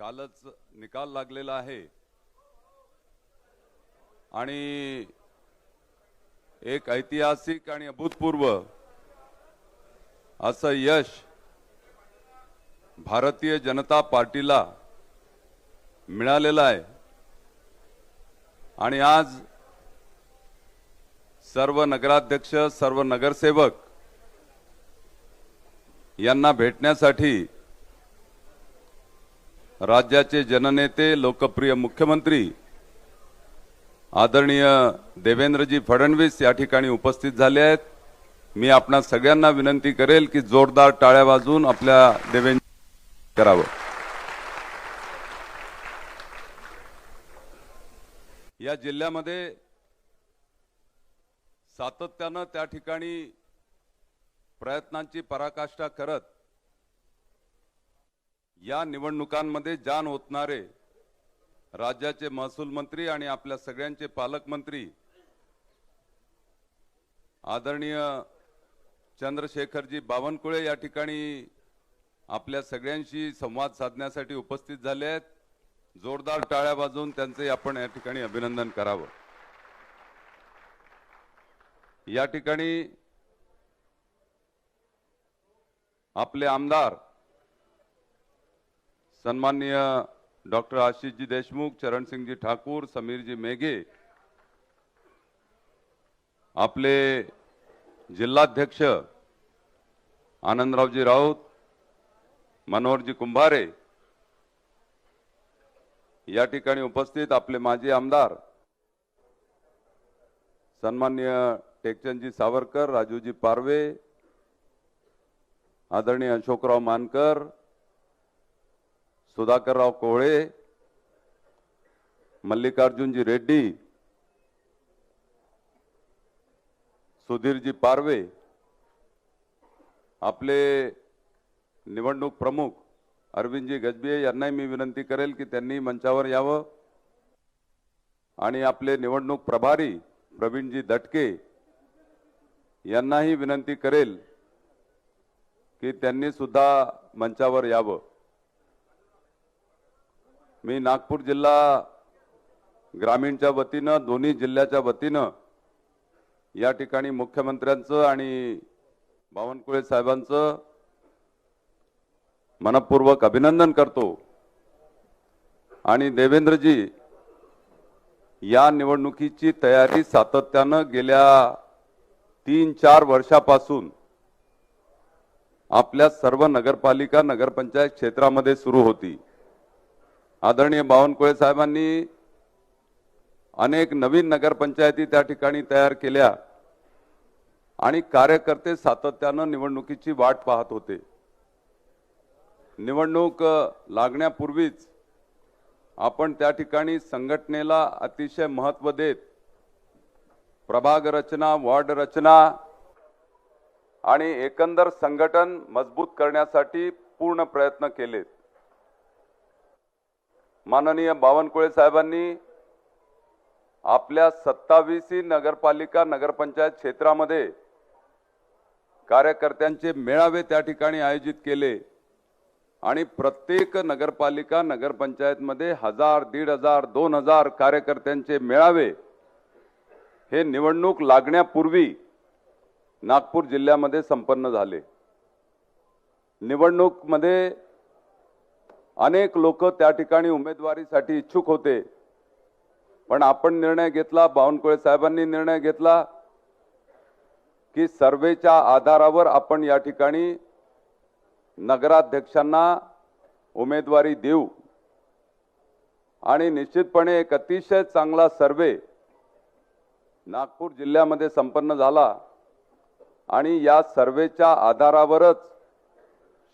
कालच निकाल लागलेला आहे आणि एक ऐतिहासिक आणि अभूतपूर्व असं यश भारतीय जनता पार्टीला मिळालेलं आहे। आणि आज सर्व नगराध्यक्ष सर्व नगरसेवक यांना भेटण्यासाठी राज्याचे जननेते लोकप्रिय मुख्यमंत्री आदरणीय देवेंद्रजी फडणवीस या ठिकाणी उपस्थित झाले आहेत। मी आपणा सगळ्यांना विनंती करेल की जोरदार टाळ्या वाजवून आपल्या देवेंद्र करावं। या जिल्ह्यामध्ये सातत्याने त्या ठिकाणी प्रयत्नांची पराकाष्ठा करत या निवडणुकांमध्ये जान ओतणारे राज्याचे महसूल मंत्री आणि आपल्या सगळ्यांचे पालकमंत्री आदरणीय चंद्रशेखरजी बावनकुळे या ठिकाणी आपल्या सगळ्यांशी संवाद साधण्यासाठी उपस्थित झाले आहेत। जोरदार टाळ्या वाजवून त्यांचे आपण या ठिकाणी अभिनंदन करावं। या ठिकाणी आपले आमदार सन्माननीय डॉक्टर आशीषजी देशमुख, चरणसिंगजी ठाकूर, समीरजी मेघे, आपले जिल्हाध्यक्ष आनंदरावजी राऊत, मनोहरजी कुंभारे या ठिकाणी उपस्थित आपले माजी आमदार सन्माननीय टेकचंदजी सावरकर, राजूजी पारवे, आदरणीय अशोकराव मानकर, सुधाकरराव कोहळे, मल्लिकार्जुनजी रेड्डी, सुधीरजी पारवे, आपले निवडणूक प्रमुख अरविंदजी गजबिये यांनाही मी विनंती करेल की त्यांनी मंचावर यावं आणि आपले निवडणूक प्रभारी प्रवीणजी दटके यांनाही विनंती करेल की त्यांनी सुद्धा मंचावर यावं। मी नागपूर जिल्हा ग्रामीणच्या वतीनं दोन्ही जिल्ह्याच्या वतीनं या ठिकाणी मुख्यमंत्र्यांचं आणि बावनकुळे साहेबांचं मनपूर्वक अभिनंदन करतो। आणि देवेंद्रजी या निवडणुकीची तयारी सातत्यानं गेल्या 3-4 वर्षापासून आपल्या सर्व नगरपालिका नगरपंचायत क्षेत्रामध्ये सुरू होती। आदरणीय बावनकुळे साहेबांनी अनेक नवीन नगरपंचायती त्या ठिकाणी तयार केल्या आणि कार्यकर्ते सातत्यानं निवडणुकीची वाट पाहत होते। निवडणूक लागण्यापूर्वीच आपण त्या ठिकाणी संघटनेला अतिशय महत्त्व देत प्रभाग रचना, वार्ड रचना आणि एकंदर संघटन मजबूत करण्यासाठी पूर्ण प्रयत्न केलेत। माननीय बावनकुळे साहेबांनी आपल्या 27 नगरपालिका नगरपंचायत क्षेत्रामध्ये कार्यकर्त्यांचे मेळावे त्या ठिकाणी आयोजित केले आणि प्रत्येक नगरपालिका नगरपंचायतमध्ये 1000, 1500, 2000 कार्यकर्त्यांचे मेळावे हे निवडणूक लागण्यापूर्वी नागपूर जिल्ह्यामध्ये संपन्न झाले। निवडणूकमध्ये अनेक लोक त्या ठिकाणी उमेदवारीसाठी इच्छुक होते, पण आपण निर्णय घेतला, बावनकुळे साहेबांनी निर्णय घेतला की सर्वेच्या आधारावर आपण या ठिकाणी नगराध्यक्षांना उमेदवारी देऊ। आणि निश्चितपणे एक अतिशय चांगला सर्वे नागपूर जिल्ह्यामध्ये संपन्न झाला आणि या सर्वेच्या आधारावरच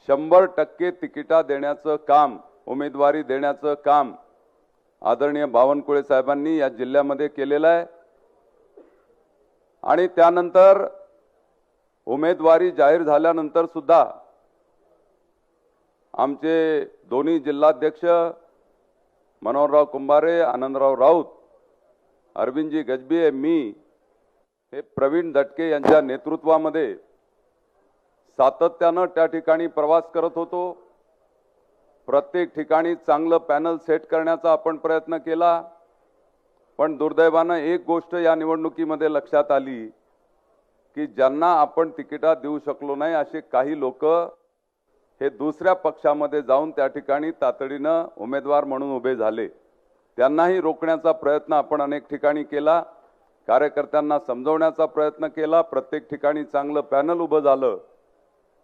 100% तिकिटा देण्याचं काम, उमेदवारी देण्याचं काम आदरणीय बावनकुळे साहेबांनी या जिल्ह्यामध्ये केलेलं आहे। आणि त्यानंतर उमेदवारी जाहीर झाल्यानंतर सुद्धा आमचे दोन्ही जिल्हाध्यक्ष मनोहरराव कुंभारे, आनंदराव राऊत, अरविंदजी गजबिये, मी हे प्रवीण दटके यांच्या नेतृत्वामध्ये सातत्यानं त्या ठिकाणी प्रवास करत होतो। प्रत्येक ठिकाणी चांगलं पॅनल सेट करण्याचा आपण प्रयत्न केला, पण दुर्दैवानं एक गोष्ट या निवडणुकीमध्ये लक्षात आली की ज्यांना आपण तिकिटा देऊ शकलो नाही असे काही लोक हे दुसऱ्या पक्षामध्ये जाऊन त्या ठिकाणी तातडीनं उमेदवार म्हणून उभे झाले. त्यांनाही रोखण्याचा प्रयत्न आपण अनेक ठिकाणी केला, कार्यकर्त्यांना समजवण्याचा प्रयत्न केला, प्रत्येक ठिकाणी चांगलं पॅनल उभं झालं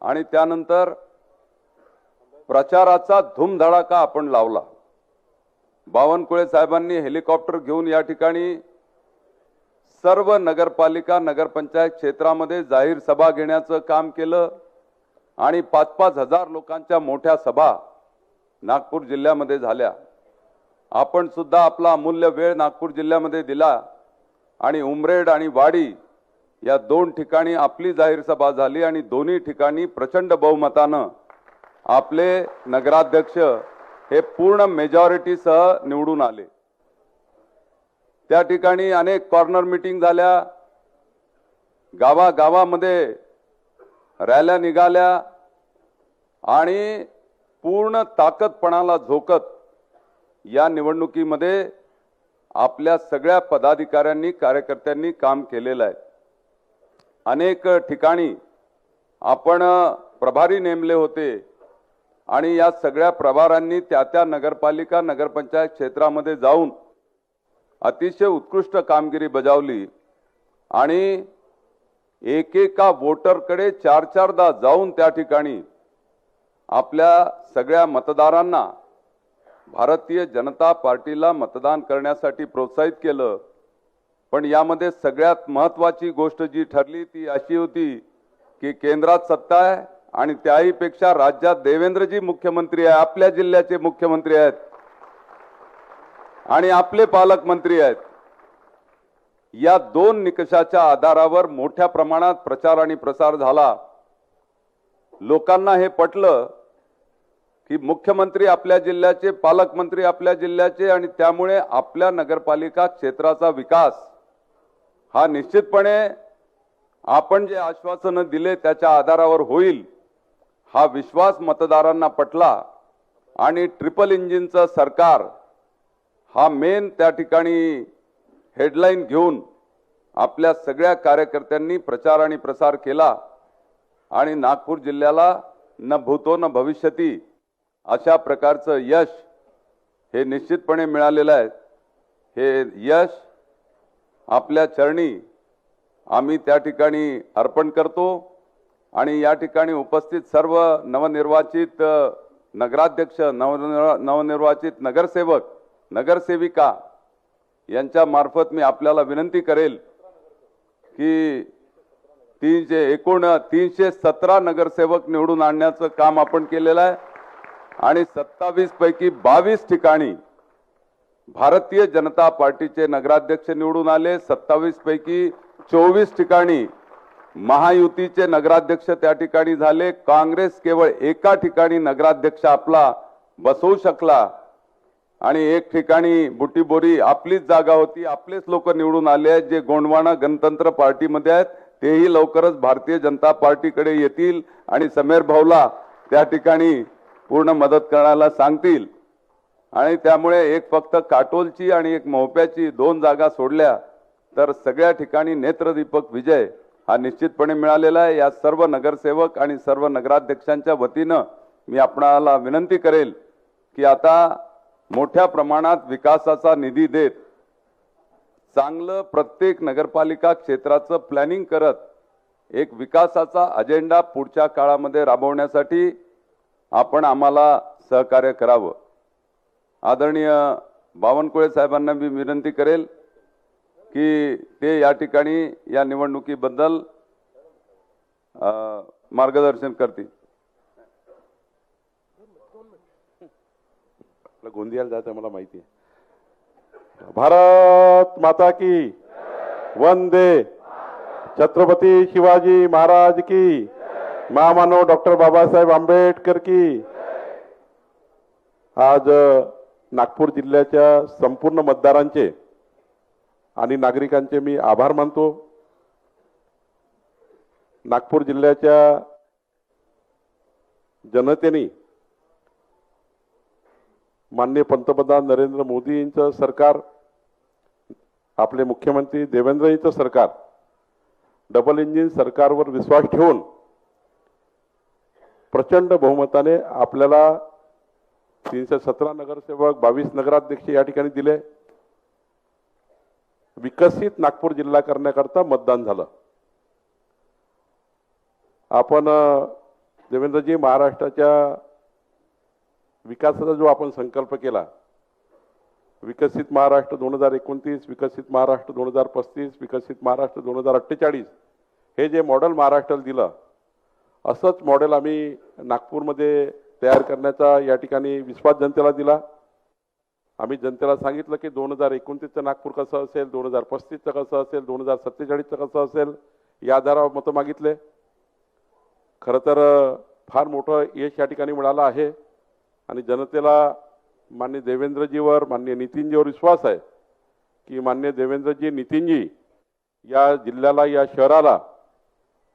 आणि त्यानंतर प्रचाराचा धूमधडाका आपण लावला. बावनकुळे साहेबांनी हेलिकॉप्टर घेऊन या ठिकाणी सर्व नगरपालिका नगरपंचायत क्षेत्रामध्ये जाहीर सभा घेण्याचं काम केलं आणि 5-5 हजार लोकांच्या मोठ्या सभा नागपूर जिल्ह्यामध्ये झाल्या. आपण सुद्धा आपला अमूल्य वेळ नागपूर जिल्ह्यामध्ये दिला आणि उमरेड आणि वाडी या 2 ठिकाणी आपली जाहीर सभा झाली आणि दोन्ही ठिकाणी प्रचंड बहुमतानं आपले नगराध्यक्ष हे पूर्ण मेजॉरिटीसह निवडून आले. त्या ठिकाणी अनेक कॉर्नर मीटिंग झाल्या, गावागावामध्ये रॅल्या निघाल्या आणि पूर्ण ताकदपणाला झोकत या निवडणुकीमध्ये आपल्या सगळ्या पदाधिकाऱ्यांनी कार्यकर्त्यांनी काम केलेलं आहे. अनेक ठिकाणी आपण प्रभारी नेमले होते आणि या सगळ्या प्रभारांनी त्या नगरपालिका नगरपंचायत क्षेत्रामध्ये जाऊन अतिशय उत्कृष्ट कामगिरी बजावली आणि एकेका वोटरकडे 4-4दा जाऊन त्या ठिकाणी आपल्या सगळ्या मतदारांना भारतीय जनता पार्टीला मतदान करण्यासाठी प्रोत्साहित केलं. पण यामध्ये सगळ्यात महत्त्वाची गोष्ट जी ठरली ती अशी होती की केंद्रात सत्ता आहे आणि त्याही पेक्षा राज्यात देवेंद्रजी मुख्यमंत्री आहे, आपल्या जिल्ह्याचे मुख्यमंत्री आहेत आणि आपले पालकमंत्री आहेत. या 2 निकषाच्या आधारावर मोठ्या प्रमाणात प्रचार आणि प्रसार झाला. लोकांना हे पटलं की मुख्यमंत्री आपल्या जिल्ह्याचे, पालकमंत्री आपल्या जिल्ह्याचे आणि त्यामुळे आपल्या नगरपालिका क्षेत्राचा विकास हा निश्चितपणे आपण जे आश्वासन दिले त्याच्या आधारावर होईल हा विश्वास मतदारांना पटला आणि ट्रिपल इंजिनचं सरकार हा मेन त्या ठिकाणी हेडलाईन घेऊन आपल्या सगळ्या कार्यकर्त्यांनी प्रचार आणि प्रसार केला आणि नागपूर जिल्ह्याला न भूतो न भविष्यती अशा प्रकारचं यश हे निश्चितपणे मिळालेलं आहे. हे यश आपल्या चरणी आम्ही त्या ठिकाणी अर्पण करतो आणि या ठिकाणी उपस्थित सर्व नवनिर्वाचित नगराध्यक्ष, नवनिर्वाचित नगरसेवक, नगरसेविका यांच्या मार्फत मी आपल्याला विनंती करेल की एकूण 317 नगरसेवक निवडून आणण्याचं काम आपण केलेलं आहे आणि 27 पैकी 22 ठिकाणी भारतीय जनता पार्टीचे नगराध्यक्ष निवडून आले. 27 पैकी 24 ठिकाणी महायुतीचे नगराध्यक्ष त्या ठिकाणी झाले. काँग्रेस केवळ एका ठिकाणी नगराध्यक्ष आपला बसवू शकला आणि एक ठिकाणी बुटीबोरी आपलीच जागा होती, आपलेच लोक निवडून आले आहेत. जे गोंडवाना गणतंत्र पार्टीमध्ये आहेत तेही लवकरच भारतीय जनता पार्टीकडे येतील आणि समेर भाऊला त्या ठिकाणी पूर्ण मदत करायला सांगतील आणि त्यामुळे एक फक्त काटोलची आणि एक मोहप्याची 2 जागा सोडल्या तर सगळ्या ठिकाणी नेत्रदीपक विजय हा निश्चितपणे मिळालेला आहे. या सर्व नगरसेवक आणि सर्व नगराध्यक्षांच्या वतीनं मी आपणाला विनंती करेल की आता मोठ्या प्रमाणात विकासाचा निधी देत चांगलं प्रत्येक नगरपालिका क्षेत्राचं प्लॅनिंग करत एक विकासाचा अजेंडा पुढच्या काळामध्ये राबवण्यासाठी आपण आम्हाला सहकार्य करावं. आदरणीय बावनकुळे साहेबांना मी विनंती करेल की ते या ठिकाणी या निवडणुकीबद्दल मार्गदर्शन करतील. गोंदियाला जायचं मला माहिती आहे. भारत माता की वंदे, छत्रपती शिवाजी महाराज की, महामानव डॉक्टर बाबासाहेब आंबेडकर की. आज नागपूर जिल्ह्याच्या संपूर्ण मतदारांचे आणि नागरिकांचे मी आभार मानतो. नागपूर जिल्ह्याच्या जनतेने माननीय पंतप्रधान नरेंद्र मोदींचं सरकार, आपले मुख्यमंत्री देवेंद्रजींचं सरकार डबल इंजिन सरकारवर विश्वास ठेवून प्रचंड बहुमताने आपल्याला 317 नगरसेवक 22 नगराध्यक्ष या ठिकाणी दिले. विकसित नागपूर जिल्हा करण्याकरता मतदान झालं. आपण देवेंद्रजी महाराष्ट्राच्या विकासाचा जो आपण संकल्प केला, विकसित महाराष्ट्र 2029, विकसित महाराष्ट्र 2035, विकसित महाराष्ट्र 2048, हे जे मॉडेल महाराष्ट्राला दिलं, असंच मॉडेल आम्ही नागपूरमध्ये तयार करण्याचा या ठिकाणी विश्वास जनतेला दिला. आम्ही जनतेला सांगितलं की 2029चं नागपूर कसं असेल, 2035चं कसं असेल, 2047चं कसं असेल, या आधारावर मतं मागितले. खरं तर फार मोठं यश या ठिकाणी मिळालं आहे आणि जनतेला माननीय देवेंद्रजीवर, माननीय नितीनजीवर विश्वास आहे की माननीय देवेंद्रजी, नितीनजी या जिल्ह्याला, या शहराला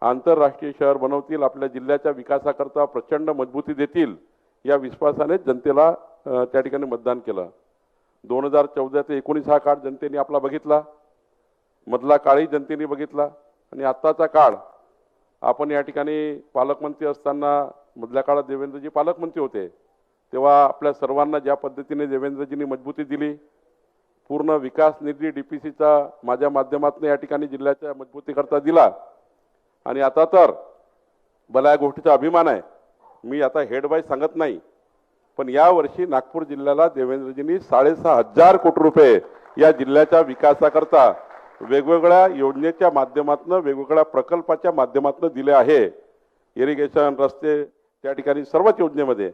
आंतरराष्ट्रीय शहर बनवतील, आपल्या जिल्ह्याच्या विकासाकरता प्रचंड मजबूती देतील, या विश्वासाने जनतेला त्या ठिकाणी मतदान केलं. 2014 ते 19 हा काळ जनतेने आपला बघितला, मधला काळही जनतेने बघितला आणि आत्ताचा काळ. आपण या ठिकाणी पालकमंत्री असताना मधल्या काळात देवेंद्रजी पालकमंत्री होते, तेव्हा आपल्या सर्वांना ज्या पद्धतीने देवेंद्रजींनी मजबूती दिली, पूर्ण विकास निधी डीपीसीचा माझ्या माध्यमातून या ठिकाणी जिल्ह्याच्या मजबूतीकरता दिला. आणि आता तर मला या गोष्टीचा अभिमान आहे, मी आता हेड वाईज सांगत नाही, पण यावर्षी नागपूर जिल्ह्याला देवेंद्रजींनी 6,500 कोटी रुपये या जिल्ह्याच्या विकासाकरता वेगवेगळ्या योजनेच्या माध्यमातून, वेगवेगळ्या प्रकल्पाच्या माध्यमातून दिले आहे. इरिगेशन, रस्ते, त्या ठिकाणी सर्वच योजनेमध्ये.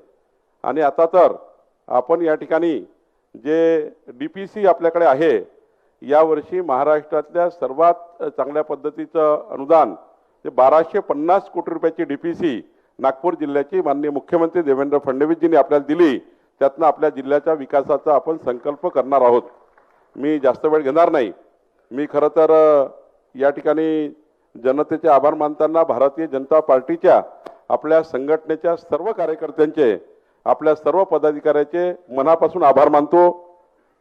आणि आता तर आपण या ठिकाणी जे डीपीसी आपल्याकडे आहे, यावर्षी महाराष्ट्रातल्या सर्वात चांगल्या पद्धतीचं अनुदान ते 1250 कोटी रुपयाची डीपीसी नागपूर जिल्ह्याची माननीय मुख्यमंत्री देवेंद्र फडणवीसजींनी आपल्याला दिली. त्यातनं आपल्या जिल्ह्याच्या विकासाचा आपण संकल्प करणार आहोत. मी जास्त वेळ घेणार नाही. मी खरं तर या ठिकाणी जनतेचे आभार मानताना भारतीय जनता पार्टीच्या, आपल्या संघटनेच्या सर्व कार्यकर्त्यांचे, आपल्या सर्व पदाधिकाऱ्याचे मनापासून आभार मानतो.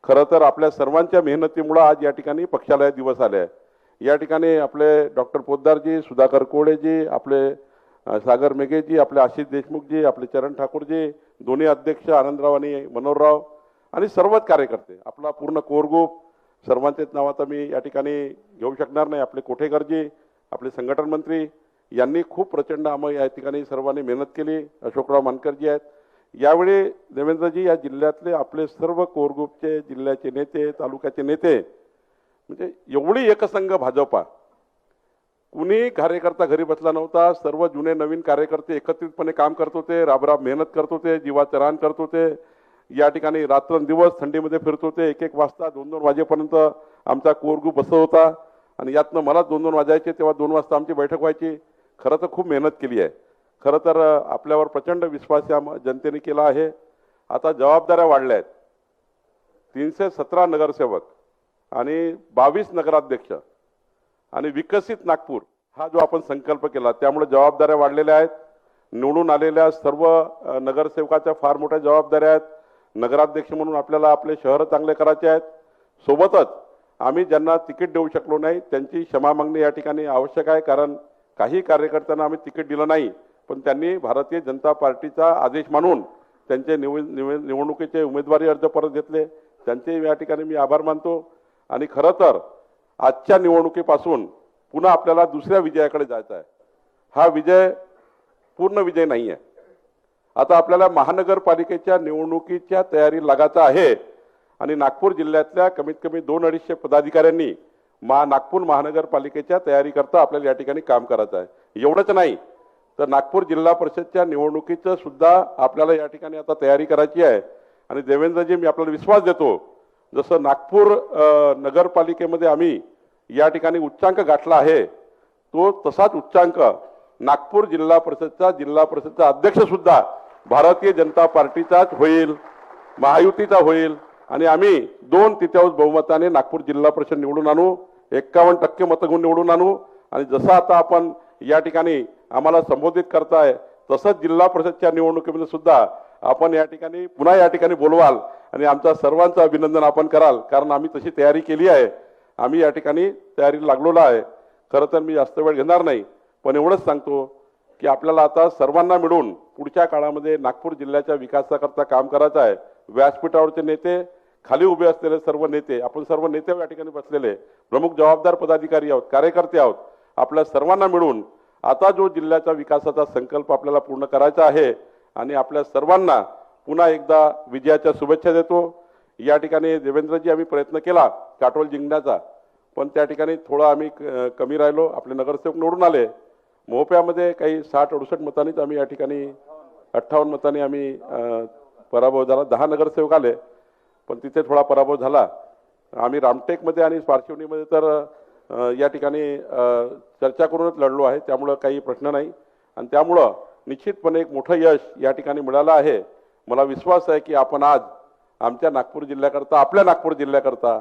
खरं तर आपल्या सर्वांच्या मेहनतीमुळे आज या ठिकाणी पक्षाला दिवस आले. या ठिकाणी आपले डॉक्टर पोद्दारजी, सुधाकर कोळेजी, आपले सागर मेघेजी, आपले आशिष देशमुखजी, आपले चरण ठाकूरजी, दोन्ही अध्यक्ष आनंदराव आणि मनोहरराव आणि सर्वच कार्यकर्ते, आपला पूर्ण कोर ग्रुप, सर्वांचेच नाव आता मी या ठिकाणी घेऊ शकणार नाही. आपले कोठेकरजी, आपले संघटन मंत्री, यांनी खूप प्रचंड आम्ही या ठिकाणी सर्वांनी मेहनत केली. अशोकराव मानकरजी आहेत. यावेळी देवेंद्रजी या जिल्ह्यातले आपले सर्व कोर ग्रुपचे, जिल्ह्याचे नेते, तालुक्याचे नेते, म्हणजे एवढी एकसंघ भाजपा, कुणी कार्यकर्ता घरी बसला नव्हता. सर्व जुने नवीन कार्यकर्ते एकत्रितपणे काम करत होते, राबराब मेहनत करत होते, जीवाचं रान करत होते. या ठिकाणी रात्रंदिवस थंडीमध्ये फिरत होते. 1-1 वाजता 2-2 वाजेपर्यंत आमचा कोर ग्रुप बसत होता आणि यातनं मला 2-2 वाजायचे, तेव्हा 2 वाजता आमची बैठक व्हायची. खरं तर खूप मेहनत केली आहे. खरं तर आपल्यावर प्रचंड विश्वास या जनतेने केला आहे. आता जबाबदाऱ्या वाढल्या आहेत. 317 नगरसेवक आणि 22 नगराध्यक्ष आणि विकसित नागपूर हा जो आपण संकल्प केला, त्यामुळे जबाबदाऱ्या वाढलेल्या आहेत. निवडून आलेल्या सर्व नगरसेवकाच्या फार मोठ्या जबाबदाऱ्या आहेत. नगराध्यक्ष म्हणून आपल्याला आपले शहर चांगले करायचे आहेत. सोबतच आम्ही ज्यांना तिकीट देऊ शकलो नाही त्यांची क्षमा मागणी या ठिकाणी आवश्यक आहे. कारण काही कार्यकर्त्यांना आम्ही तिकीट दिलं नाही, पण त्यांनी भारतीय जनता पार्टीचा आदेश मानून त्यांचे निवडणुकीचे उमेदवारी अर्ज परत घेतले. त्यांचे या ठिकाणी मी आभार मानतो. आणि खरं तर आजच्या निवडणुकीपासून पुन्हा आपल्याला दुसऱ्या विजयाकडे जायचं आहे. हा विजय पूर्ण विजय नाही आहे. आता आपल्याला महानगरपालिकेच्या निवडणुकीच्या तयारी लागायचं आहे आणि नागपूर जिल्ह्यातल्या कमीत कमी 200-250 पदाधिकाऱ्यांनी नागपूर महानगरपालिकेच्या तयारीकरता आपल्याला या ठिकाणी काम करायचं आहे. एवढंच नाही तर नागपूर जिल्हा परिषदच्या निवडणुकीचं सुद्धा आपल्याला या ठिकाणी आता तयारी करायची आहे. आणि देवेंद्रजी, मी आपल्याला विश्वास देतो, जसं नागपूर नगरपालिकेमध्ये आम्ही या ठिकाणी उच्चांक गाठला आहे, तो तसाच उच्चांक नागपूर जिल्हा परिषदचा अध्यक्ष सुद्धा भारतीय जनता पार्टीचाच होईल, महायुतीचा होईल. आणि आम्ही 2/3 बहुमताने नागपूर जिल्हा परिषद निवडून आणू, 51% मतगुण निवडून आणू. आणि जसं आता आपण या ठिकाणी आम्हाला संबोधित करताय, तसंच जिल्हा परिषदच्या निवडणुकीमध्ये सुद्धा आपण या ठिकाणी पुन्हा या ठिकाणी बोलवाल आणि आमच्या सर्वांचं अभिनंदन आपण कराल, कारण आम्ही तशी तयारी केली आहे. आम्ही या ठिकाणी तयारीला लागलेलो आहे. खरं तर मी जास्त वेळ घेणार नाही, पण एवढंच सांगतो की आपल्याला आता सर्वांना मिळून पुढच्या काळामध्ये नागपूर जिल्ह्याच्या विकासाकरता काम करायचं आहे. व्यासपीठावरचे नेते, खाली उभे असलेले सर्व नेते, आपण सर्व नेते या ठिकाणी बसलेले प्रमुख जबाबदार पदाधिकारी आहोत, कार्यकर्ते आहोत. आपल्या सर्वांना मिळून आता जो जिल्ह्याचा विकासाचा संकल्प आपल्याला पूर्ण करायचा आहे आणि आपल्या सर्वांना पुन्हा एकदा विजयाच्या शुभेच्छा देतो. या ठिकाणी देवेंद्रजी आम्ही प्रयत्न केला काटोल जिंकण्याचा, पण त्या ठिकाणी थोडं आम्ही कमी राहिलो. आपले नगरसेवक निवडून आले. मोहप्यामध्ये काही 60-68 मतांनीच आम्ही या ठिकाणी 58 मतांनी आम्ही पराभव झाला. 10 नगरसेवक आले, पण तिथे थोडा पराभव झाला. आम्ही रामटेकमध्ये आणि पारशिवनीमध्ये तर या ठिकाणी चर्चा करूनच लढलो आहे, त्यामुळं काही प्रश्न नाही. आणि त्यामुळं निश्चितपणे एक मोठं यश या ठिकाणी मिळालं आहे. मला विश्वास आहे की आपण आज आमच्या नागपूर जिल्ह्याकरता, आपल्या नागपूर जिल्ह्याकरता,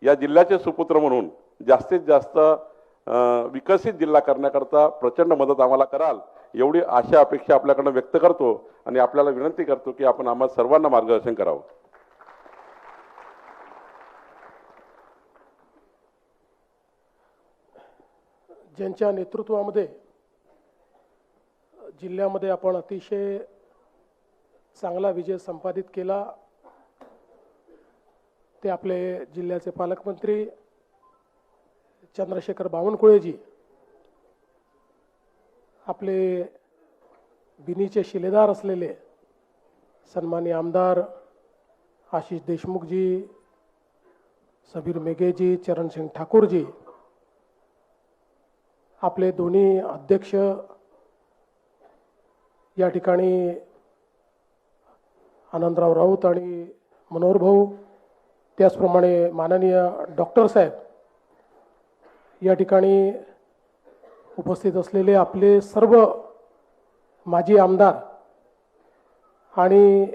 या जिल्ह्याचे सुपुत्र म्हणून जास्तीत जास्त विकसित जिल्हा करण्याकरता प्रचंड मदत आम्हाला कराल, एवढी आशा अपेक्षा आपल्याकडनं व्यक्त करतो आणि आपल्याला विनंती करतो की आपण आम्हा सर्वांना मार्गदर्शन करावं. ज्यांच्या नेतृत्वामध्ये जिल्ह्यामध्ये आपण अतिशय चांगला विजय संपादित केला ते आपले जिल्ह्याचे पालकमंत्री चंद्रशेखर बावनकुळेजी, आपले बिनीचे शिलेदार असलेले सन्माननीय आमदार आशिष देशमुखजी, सबीर मेघेजी, चरणसिंग ठाकूरजी, आपले दोन्ही अध्यक्ष या ठिकाणी आनंदराव राऊत आणि मनोहर भाऊ, त्याचप्रमाणे माननीय डॉक्टर साहेब, या ठिकाणी उपस्थित असलेले आपले सर्व माजी आमदार आणि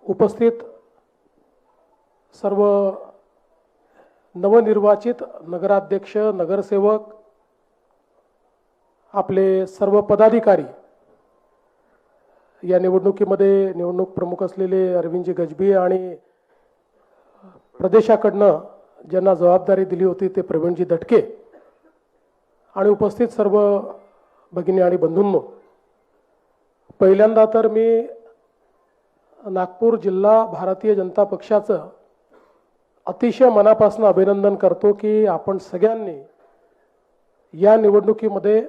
उपस्थित सर्व नवनिर्वाचित नगराध्यक्ष, नगरसेवक, आपले सर्व पदाधिकारी, या निवडणुकीमध्ये निवडणूक प्रमुख असलेले अरविंदजी गजबी आणि प्रदेशाकडनं ज्यांना जबाबदारी दिली होती ते प्रवीणजी दटके आणि उपस्थित सर्व भगिनी आणि बंधूंनो, पहिल्यांदा तर मी नागपूर जिल्हा भारतीय जनता पक्षाचं अतिशय मनापासून अभिनंदन करतो की आपण सगळ्यांनी या निवडणुकीमध्ये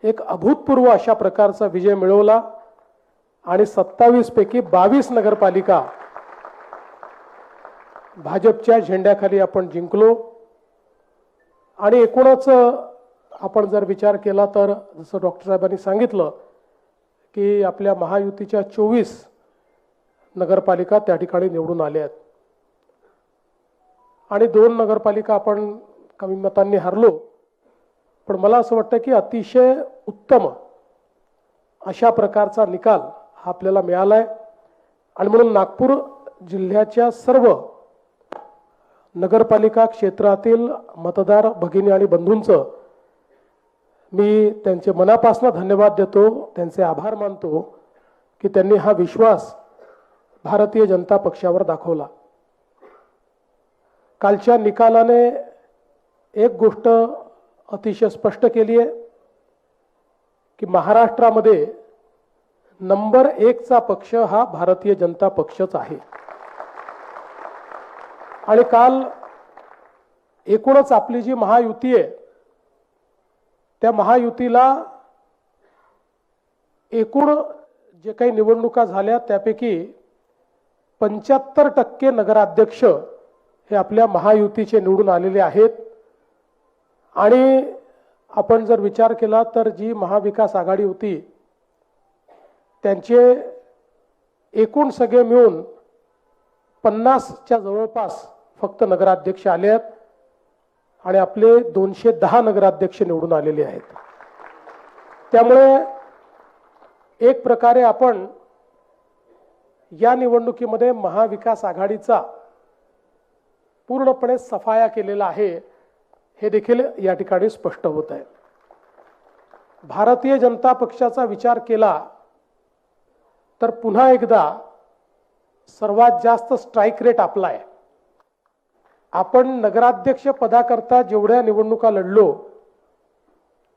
एक अभूतपूर्व अशा प्रकारचा विजय मिळवला आणि 27 पैकी 22 नगरपालिका भाजपच्या झेंड्याखाली आपण जिंकलो. आणि एकूणच आपण जर विचार केला तर जसं डॉक्टर साहेबांनी सांगितलं की आपल्या महायुतीच्या 24 नगरपालिका त्या ठिकाणी निवडून आल्या आहेत आणि 2 नगरपालिका आपण कमी मतांनी हरलो. पण मला असं वाटतं की अतिशय उत्तम अशा प्रकारचा निकाल हा आपल्याला मिळाला आहे आणि म्हणून नागपूर जिल्ह्याच्या सर्व नगरपालिका क्षेत्रातील मतदार भगिनी आणि बंधूंचं मी त्यांचे मनापासून धन्यवाद देतो, त्यांचे आभार मानतो की त्यांनी हा विश्वास भारतीय जनता पक्षावर दाखवला. कालच्या निकालाने एक गोष्ट अतिशय स्पष्ट केली आहे की महाराष्ट्रामध्ये नंबर 1 चा पक्ष हा भारतीय जनता पक्षच आहे. आणि काल एकूणच आपली जी महायुती आहे त्या महायुतीला एकूण जे काही निवडणुका झाल्या त्यापैकी 75% नगराध्यक्ष हे आपल्या महायुतीचे निवडून आलेले आहेत. आणि आपण जर विचार केला तर जी महाविकास आघाडी होती त्यांचे एकूण सगळे मिळून 50च्या जवळपास फक्त नगराध्यक्ष आले आहेत आणि आपले 210 नगराध्यक्ष निवडून आलेले आहेत. त्यामुळे एक प्रकारे आपण या निवडणुकीमध्ये महाविकास आघाडीचा पूर्णपणे सफाया केलेला आहे हे देखील या ठिकाणी स्पष्ट होत आहे. भारतीय जनता पक्षाचा विचार केला तर पुन्हा एकदा सर्वात जास्त स्ट्राईक रेट आपला आहे. आपण नगराध्यक्ष पदाकरता जेवढ्या निवडणुका लढलो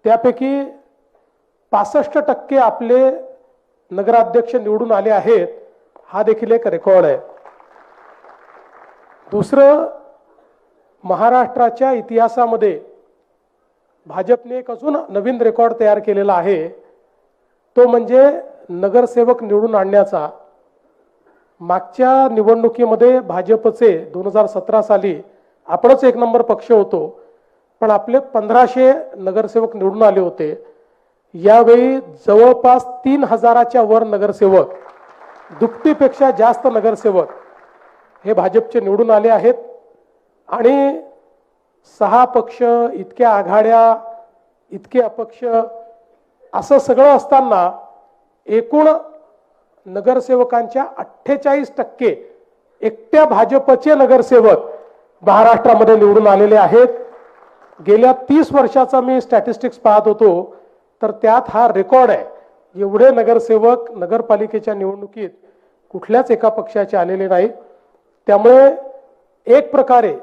त्यापैकी 65% आपले नगराध्यक्ष निवडून आले आहेत. हा देखील एक रेकॉर्ड आहे. दुसरं, महाराष्ट्राच्या इतिहासामध्ये भाजपने एक अजून नवीन रेकॉर्ड तयार केलेला आहे. तो म्हणजे नगरसेवक निवडून आणण्याचा. मागच्या निवडणुकीमध्ये भाजपचे 2017 साली आपणच एक नंबर पक्ष होतो, पण आपले 1500 नगरसेवक निवडून आले होते. यावेळी जवळपास 3000च्या वर नगरसेवक, दुपटीपेक्षा जास्त नगरसेवक हे भाजपचे निवडून आले आहेत. आणि 6 पक्ष, इतक्या आघाड्या, इतके अपक्ष, असं सगळं असताना एकूण नगरसेवकांच्या 48% एकट्या भाजपचे नगरसेवक महाराष्ट्रामध्ये निवडून आलेले आहेत. गेल्या 30 वर्षाचा मी स्टॅटिस्टिक्स पाहत होतो, तर त्यात हा रेकॉर्ड आहे. एवढे नगरसेवक नगरपालिकेच्या निवडणुकीत कुठल्याच एका पक्षाचे आलेले नाही. त्यामुळे एक प्रकारे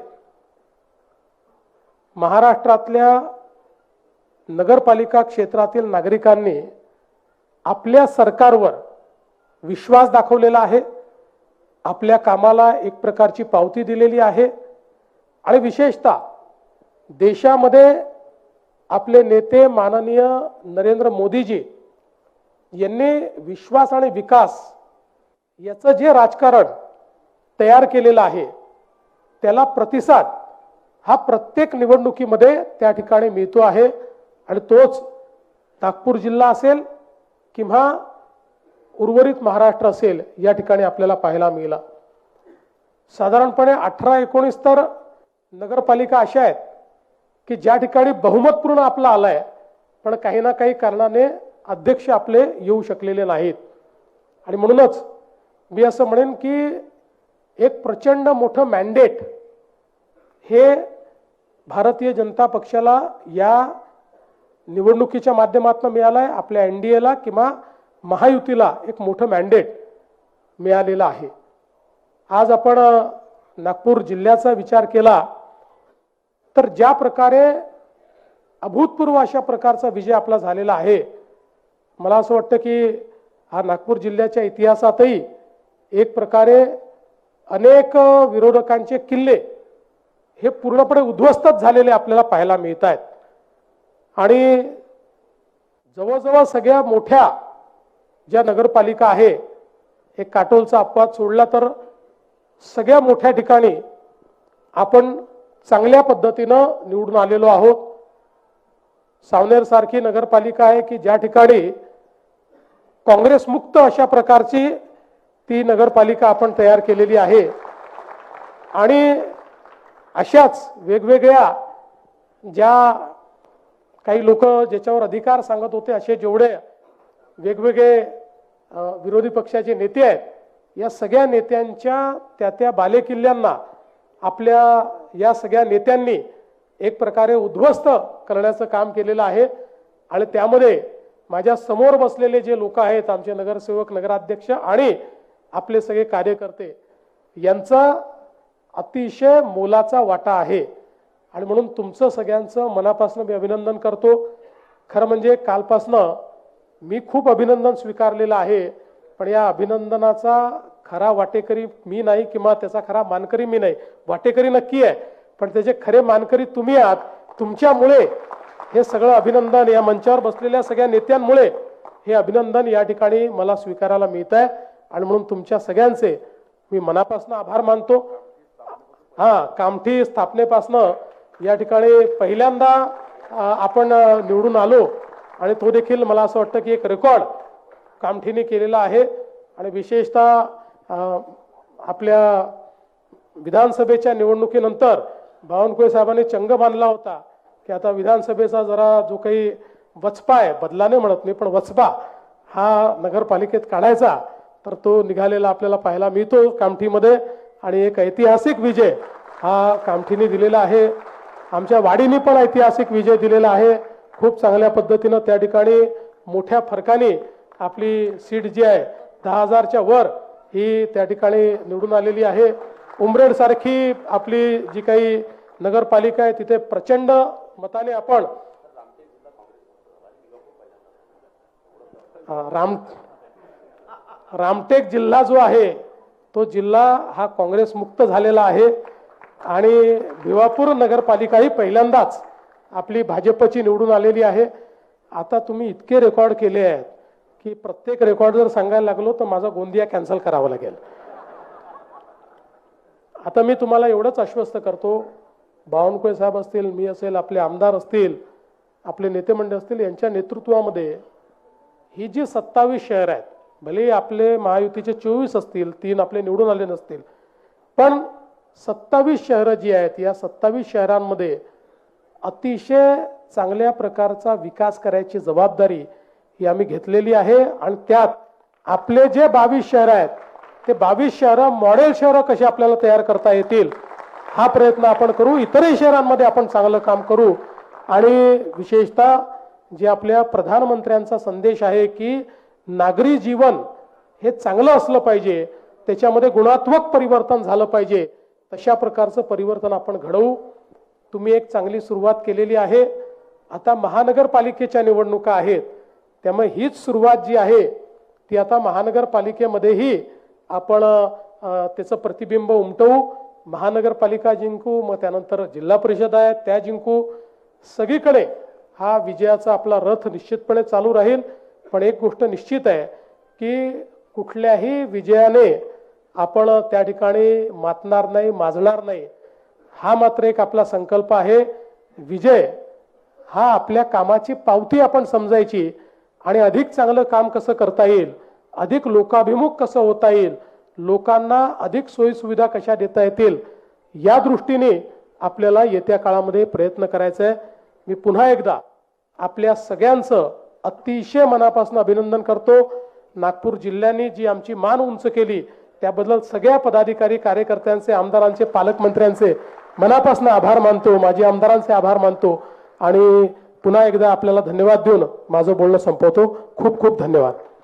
महाराष्ट्रातल्या नगरपालिका क्षेत्रातील नागरिकांनी आपल्या सरकारवर विश्वास दाखवलेला आहे. आपल्या कामाला एक प्रकारची पावती दिलेली आहे. आणि विशेषतः देशामध्ये आपले नेते माननीय नरेंद्र मोदीजी यांनी विश्वास आणि विकास याचं जे राजकारण तयार केलेलं आहे त्याला प्रतिसाद हा प्रत्येक निवडणुकीमध्ये त्या ठिकाणी मिळतो आहे. आणि तोच नागपूर जिल्हा असेल किंवा उर्वरित महाराष्ट्र असेल, या ठिकाणी आपल्याला पाहायला मिळाला. साधारणपणे 18-19 तर नगरपालिका अशा आहेत की ज्या ठिकाणी बहुमतपूर्ण आपला आलाय, पण काही ना काही कारणाने अध्यक्ष आपले येऊ शकलेले नाहीत. आणि म्हणूनच मी असं म्हणेन की एक प्रचंड मोठं मॅन्डेट हे भारतीय जनता पक्षाला या निवडणुकीच्या माध्यमातून मिळालं आहे. आपल्या NDAला किंवा महायुतीला एक मोठं मॅन्डेट मिळालेलं आहे. आज आपण नागपूर जिल्ह्याचा विचार केला तर ज्या प्रकारे अभूतपूर्व अशा प्रकारचा विजय आपला झालेला आहे, मला असं वाटतं की हा नागपूर जिल्ह्याच्या इतिहासातही एक प्रकारे अनेक विरोधकांचे किल्ले हे पूर्णपणे उद्ध्वस्तच झालेले आपल्याला पाहायला मिळत आहेत. आणि जवळजवळ सगळ्या मोठ्या ज्या नगरपालिका आहे, एक काटोलचा अपवाद सोडला तर सगळ्या मोठ्या ठिकाणी आपण चांगल्या पद्धतीनं निवडून आलेलो आहोत. सावनेर सारखी नगरपालिका आहे की ज्या ठिकाणी काँग्रेस मुक्त अशा प्रकारची ती नगरपालिका आपण तयार केलेली आहे. आणि अशाच वेगवेगळ्या ज्या काही लोक ज्याच्यावर अधिकार सांगत होते, असे जेवढे वेगवेगळे विरोधी पक्षाचे नेते आहेत, या सगळ्या नेत्यांच्या त्या बालेकिल्ल्यांना आपल्या या सगळ्या नेत्यांनी एक प्रकारे उद्ध्वस्त करण्याचं काम केलेलं आहे. आणि त्यामध्ये माझ्या समोर बसलेले जे लोक आहेत, आमचे नगरसेवक, नगराध्यक्ष आणि आपले सगळे कार्यकर्ते, यांचा अतिशय मोलाचा वाटा आहे. आणि म्हणून तुमचं सगळ्यांचं मनापासून मी अभिनंदन करतो. खरं म्हणजे कालपासनं मी खूप अभिनंदन स्वीकारलेलं आहे, पण या अभिनंदनाचा खरा वाटेकरी मी नाही किंवा त्याचा खरा मानकरी मी नाही. वाटेकरी नक्की आहे, पण त्याचे खरे मानकरी तुम्ही आहात. तुमच्यामुळे हे सगळं अभिनंदन, या मंचावर बसलेल्या सगळ्या नेत्यांमुळे हे अभिनंदन या ठिकाणी मला स्वीकारायला मिळत आहे. आणि म्हणून तुमच्या सगळ्यांचे मी मनापासून आभार मानतो. कामठी स्थापनेपासनं या ठिकाणी पहिल्यांदा आपण निवडून आलो आणि तो देखील मला असं वाटतं की एक रेकॉर्ड कामठीने केलेला आहे. आणि विशेषतः आपल्या विधानसभेच्या निवडणुकीनंतर बावनकुळे साहेबांनी चंग बांधला होता की आता विधानसभेचा जरा जो काही वचपा आहे, बदलाने म्हणत नाही पण वचपा हा नगरपालिकेत काढायचा, तर तो निघालेला आपल्याला पाहायला मिळतो कामठीमध्ये. आणि एक ऐतिहासिक विजय हा कामठीने दिलेला आहे. आमच्या वाडीने पण ऐतिहासिक विजय दिलेला आहे. खूप चांगल्या पद्धतीनं त्या ठिकाणी मोठ्या फरकाने आपली सीट जी आहे 10,000च्या वर ही त्या ठिकाणी निवडून आलेली आहे. उमरेड सारखी आपली जी काही नगरपालिका आहे तिथे प्रचंड मताने आपण रामटेक जिल्हा जो आहे तो जिल्हा हा काँग्रेस मुक्त झालेला आहे आणि भिवापूर नगरपालिका ही पहिल्यांदाच आपली भाजपची निवडून आलेली आहे. आता तुम्ही इतके रेकॉर्ड केले आहेत की प्रत्येक रेकॉर्ड जर सांगायला लागलो तर माझा गोंदिया कॅन्सल करावा लागेल. आता मी तुम्हाला एवढंच आश्वस्त करतो, बावनकुळे साहेब असतील, मी असेल, आपले आमदार असतील, आपले नेते मंडळ असतील, यांच्या नेतृत्वामध्ये ही जी 27 शहर आहेत, भले आपले महायुतीचे 24 असतील, 3 आपले निवडून आले नसतील, पण 27 शहरं जी आहेत या 27 शहरांमध्ये अतिशय चांगल्या प्रकारचा विकास करायची जबाबदारी ही आम्ही घेतलेली आहे. आणि त्यात आपले जे 22 शहर आहेत ते 22 शहरं मॉडेल शहरं कशी आपल्याला तयार करता येतील हा प्रयत्न आपण करू. इतरही शहरांमध्ये आपण चांगलं काम करू. आणि विशेषतः जे आपल्या प्रधानमंत्र्यांचा संदेश आहे की नागरी जीवन हे चांगलं असलं पाहिजे, त्याच्यामध्ये गुणात्मक परिवर्तन झालं पाहिजे, तशा प्रकारचं परिवर्तन आपण घडवू. तुम्ही एक चांगली सुरुवात केलेली आहे. आता महानगरपालिकेच्या निवडणुका आहेत, त्यामुळे हीच सुरुवात जी आहे ती आता महानगरपालिकेमध्येही आपण त्याचं प्रतिबिंब उमटवू. महानगरपालिका जिंकू, मग त्यानंतर जिल्हा परिषद आहे त्या जिंकू. सगळीकडे हा विजयाचा आपला रथ निश्चितपणे चालू राहील. पण एक गोष्ट निश्चित आहे की कुठल्याही विजयाने आपण त्या ठिकाणी मातणार नाही, माजणार नाही, हा मात्र एक आपला संकल्प आहे. विजय हा आपल्या कामाची पावती आपण समजायची आणि अधिक चांगलं काम कसं करता येईल, अधिक लोकाभिमुख कसं होता येईल, लोकांना अधिक सोयीसुविधा कशा देता येतील, या दृष्टीने आपल्याला येत्या काळामध्ये प्रयत्न करायचा आहे. मी पुन्हा एकदा आपल्या सगळ्यांचं अतिशय मनापासून अभिनंदन करतो. नागपूर जिल्ह्याने जी आमची मान उंच केली त्याबद्दल सगळ्या पदाधिकारी, कार्यकर्त्यांचे, आमदारांचे, पालकमंत्र्यांचे मनापासून आभार मानतो, माजी आमदारांचे आभार मानतो आणि पुन्हा एकदा आपल्याला धन्यवाद देऊन माझं बोलणं संपवतो. खूप खूप धन्यवाद.